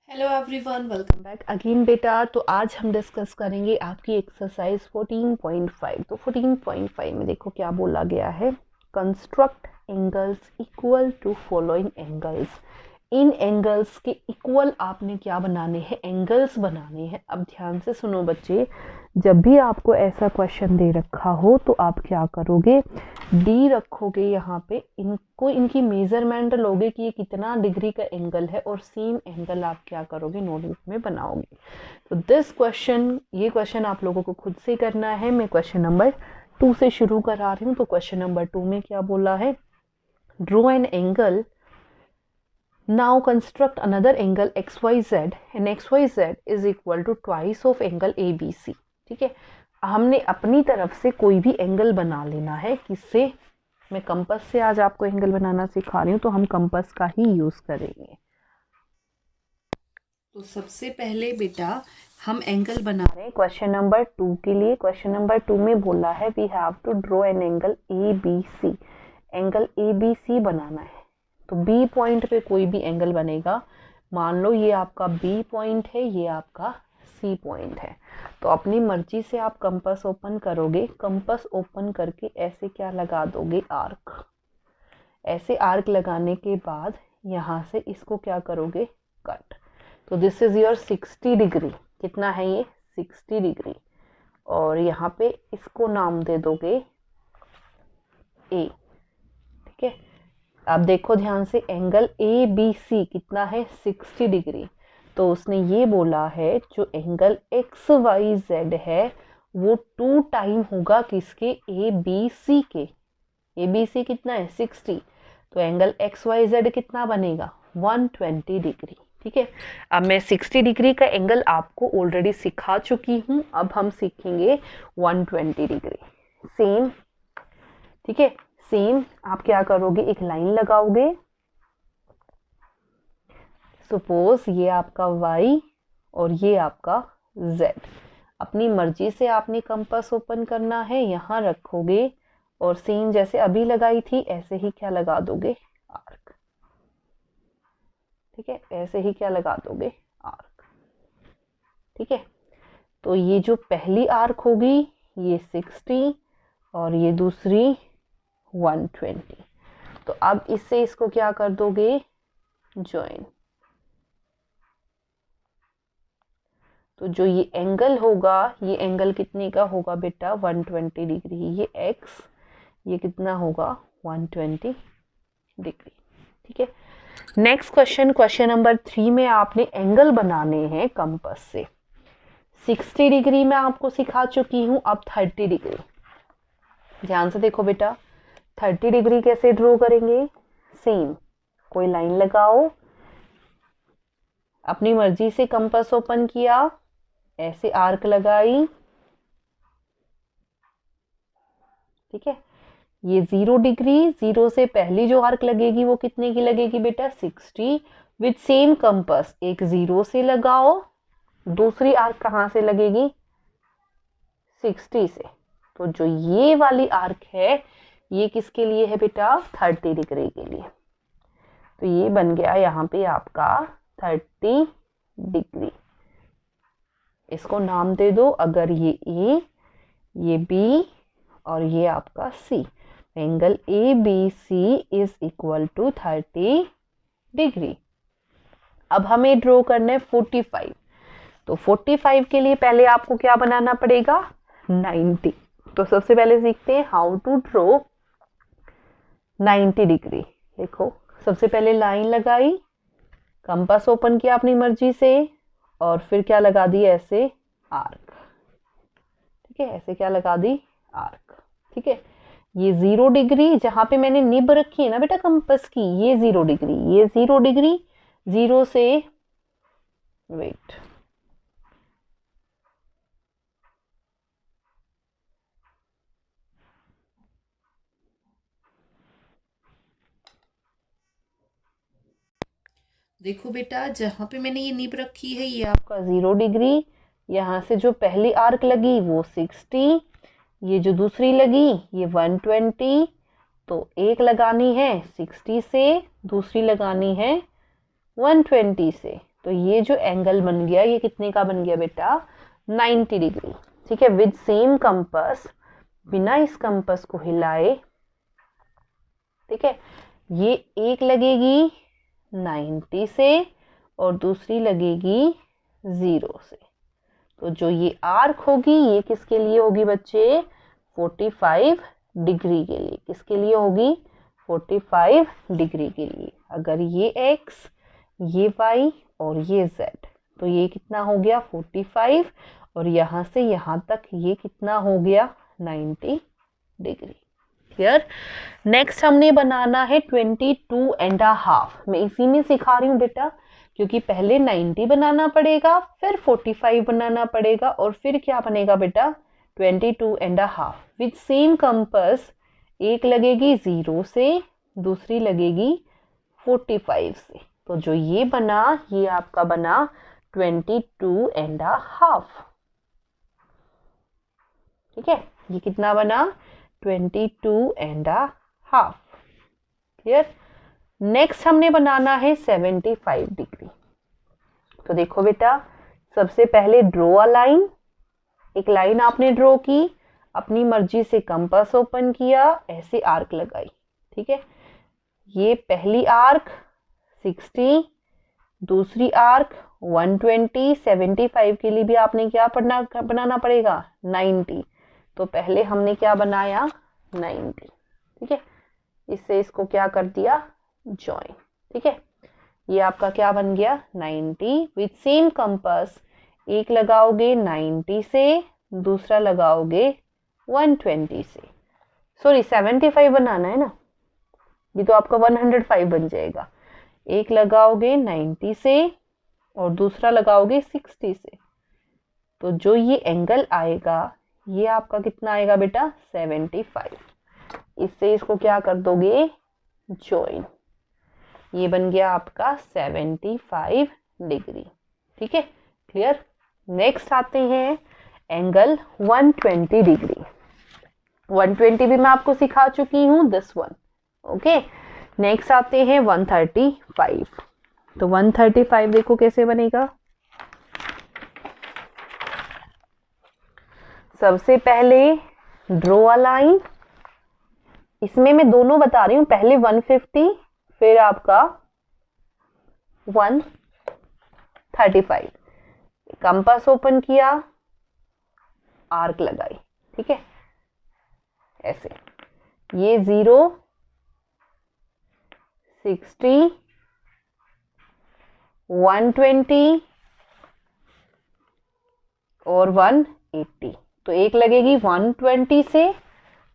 Hello everyone, welcome back again बेटा। तो आज हम डिस्कस करेंगे आपकी एक्सरसाइज 14.5। तो 14.5 में देखो क्या बोला गया है। Construct angles equal to following angles. इन एंगल्स के इक्वल आपने क्या बनाने हैं, एंगल्स बनाने हैं। अब ध्यान से सुनो बच्चे, जब भी आपको ऐसा क्वेश्चन दे रखा हो तो आप क्या करोगे, डी रखोगे यहाँ पे, इनको इनकी मेजरमेंट लोगे कि ये कितना डिग्री का एंगल है और सेम एंगल आप क्या करोगे, नोटबुक में बनाओगे। तो दिस क्वेश्चन, ये क्वेश्चन आप लोगों को खुद से करना है। मैं क्वेश्चन नंबर 2 से शुरू करा रही हूँ। तो क्वेश्चन नंबर 2 में क्या बोला है, draw an angle, now construct another angle XYZ and XYZ is equal to twice of angle ABC। ठीक है, हमने अपनी तरफ से कोई भी एंगल बना लेना है। किससे? मैं कंपास से आज आपको एंगल बनाना सिखा रही हूँ, तो हम कंपास का ही यूज करेंगे। तो सबसे पहले बेटा हम एंगल बना रहे हैं क्वेश्चन नंबर 2 के लिए। क्वेश्चन नंबर 2 में बोला है we have to draw an angle ABC। Angle ABC बनाना है। तो B पॉइंट पे कोई भी एंगल बनेगा। मान लो ये आपका B पॉइंट है, ये आपका C पॉइंट है। तो अपनी मर्जी से आप कंपास ओपन करोगे। कंपास ओपन करके ऐसे क्या लगा दोगे, आर्क। ऐसे आर्क लगाने के बाद यहाँ से इसको क्या करोगे, कट। तो दिस इज योर 60 डिग्री। कितना है ये, 60 डिग्री। और यहाँ पे इसको नाम दे दोगे A। ठीक है, अब देखो ध्यान से, एंगल ABC कितना है, 60 डिग्री। तो उसने ये बोला है जो एंगल XYZ है वो 2 टाइम होगा किसके, ABC के। ABC कितना है, 60। तो एंगल XYZ कितना बनेगा, 120 डिग्री। ठीक है, अब मैं 60 डिग्री का एंगल आपको ऑलरेडी सिखा चुकी हूँ। अब हम सीखेंगे 120 डिग्री सेम। ठीक है, सेम आप क्या करोगे, एक लाइन लगाओगे। सपोज ये आपका Y और ये आपका Z। अपनी मर्जी से आपने कंपास ओपन करना है, यहाँ रखोगे और सेम जैसे अभी लगाई थी ऐसे ही क्या लगा दोगे, आर्क। ठीक है, ऐसे ही क्या लगा दोगे, आर्क। ठीक है, तो ये जो पहली आर्क होगी ये 60 और ये दूसरी 120। तो अब इससे इसको क्या कर दोगे, ज्वाइन। तो जो ये एंगल होगा, ये एंगल कितने का होगा बेटा, 120 डिग्री। ये x, ये कितना होगा, 120 डिग्री। ठीक है, नेक्स्ट क्वेश्चन, क्वेश्चन नंबर 3 में आपने एंगल बनाने हैं कंपास से। 60 डिग्री में आपको सिखा चुकी हूं, अब 30 डिग्री। ध्यान से देखो बेटा, 30 डिग्री कैसे ड्रॉ करेंगे, सेम कोई लाइन लगाओ, अपनी मर्जी से कंपास ओपन किया, ऐसे आर्क लगाई। ठीक है, ये 0 डिग्री, 0 से पहली जो आर्क लगेगी वो कितने की लगेगी बेटा, 60। विथ सेम कंपास, एक 0 से लगाओ, दूसरी आर्क कहां से लगेगी, 60 से। तो जो ये वाली आर्क है ये किसके लिए है बेटा, 30 डिग्री के लिए। तो ये बन गया यहाँ पे आपका 30 डिग्री। इसको नाम दे दो, अगर ये A, ये B और ये आपका C। Angle ABC is equal to 30 degree. अब हमें ड्रॉ करना है 45। तो 45 के लिए पहले आपको क्या बनाना पड़ेगा, 90। तो सबसे पहले सीखते हैं हाउ टू ड्रॉ 90 डिग्री। देखो, सबसे पहले लाइन लगाई, कंपास ओपन किया अपनी मर्जी से और फिर क्या लगा दी, ऐसे आर्क। ठीक है, ऐसे क्या लगा दी, आर्क। ठीक है, ये 0 डिग्री जहां पे मैंने निब रखी है ना बेटा कंपास की, ये 0 डिग्री, ये 0 डिग्री, 0 से, वेट, देखो बेटा जहां पे मैंने ये निब रखी है ये आपका 0 डिग्री। यहाँ से जो पहली आर्क लगी वो 60, ये जो दूसरी लगी ये 120। तो एक लगानी है 60 से, दूसरी लगानी है 120 से। तो ये जो एंगल बन गया ये कितने का बन गया बेटा, 90 डिग्री। ठीक है, विद सेम कंपास, बिना इस कंपास को हिलाए। ठीक है, ये एक लगेगी 90 से और दूसरी लगेगी 0 से। तो जो ये आर्क होगी ये किसके लिए होगी बच्चे, 45 डिग्री के लिए। किसके लिए होगी, 45 डिग्री के लिए। अगर ये x, ये y और ये z, तो ये कितना हो गया 45, और यहाँ से यहाँ तक ये कितना हो गया 90 डिग्री। क्लियर। नेक्स्ट हमने बनाना है 22.5। मैं इसी में सिखा रही हूँ बेटा, क्योंकि पहले 90 बनाना पड़ेगा, फिर 45 बनाना पड़ेगा, और फिर क्या बनेगा बेटा 22.5। विद सेम कंपास, एक लगेगी 0 से, दूसरी लगेगी 45 से। तो जो ये बना ये आपका बना 22.5। ठीक है, ये कितना बना 22.5। क्लियर। नेक्स्ट हमने बनाना है 75 डिग्री। तो देखो बेटा, सबसे पहले ड्रॉ अ लाइन। एक लाइन आपने ड्रॉ की, अपनी मर्जी से कंपास ओपन किया, ऐसे आर्क लगाई। ठीक है, ये पहली आर्क 60, दूसरी आर्क 120, 75 के लिए भी आपने क्या बनाना पड़ेगा 90। तो पहले हमने क्या बनाया 90। ठीक है, इससे इसको क्या कर दिया जॉइन। ठीक है, ये आपका क्या बन गया 90। विथ सेम कंपास, एक लगाओगे 90 से, दूसरा लगाओगे 120 से। सॉरी 75 बनाना है ना, ये तो आपका 105 बन जाएगा। एक लगाओगे 90 से और दूसरा लगाओगे 60 से। तो जो ये एंगल आएगा ये आपका कितना आएगा बेटा 75। इससे इसको क्या कर दोगे जॉइन। ये बन गया आपका 75 डिग्री। ठीक है, क्लियर। नेक्स्ट आते हैं एंगल 120 डिग्री। 120 भी मैं आपको सिखा चुकी हूँ, दिस वन। ओके, नेक्स्ट आते हैं 135। तो 135 देखो कैसे बनेगा। सबसे पहले ड्रॉ अ लाइन। इसमें मैं दोनों बता रही हूँ, पहले 150 फिर आपका 135। कंपास ओपन किया, आर्क लगाई। ठीक है, ऐसे ये 0, 60, 120 और 180। तो एक लगेगी 120 से,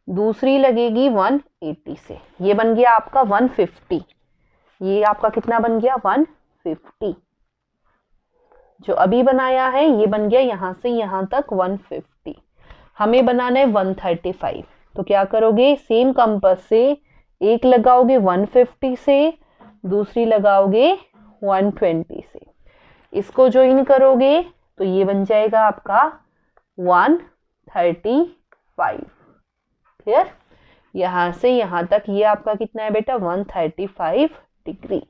दूसरी लगेगी 180 से। ये बन गया आपका 150। ये आपका कितना बन गया 150। जो अभी बनाया है ये बन गया यहां से यहां तक 150। हमें बनाना है 135। तो क्या करोगे, सेम कंपास से एक लगाओगे 150 से, दूसरी लगाओगे 120 से। इसको ज्वाइन करोगे तो ये बन जाएगा आपका 135। क्लियर। यहां से यहां तक ये आपका कितना है बेटा 135 डिग्री।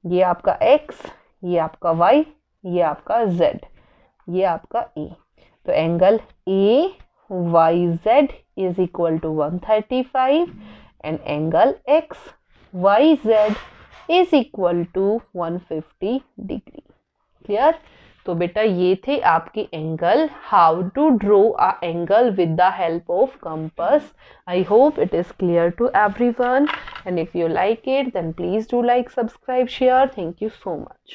ये आपका x, ये आपका y, ये आपका z, ये आपका a। तो angle AYZ is equal to 135 and angle XYZ is equal to 150 degree. Clear. तो बेटा ये थे आपके angle, how to draw a angle with the help of compass. I hope it is clear to everyone, and if you like it then please do like, subscribe, share. Thank you so much.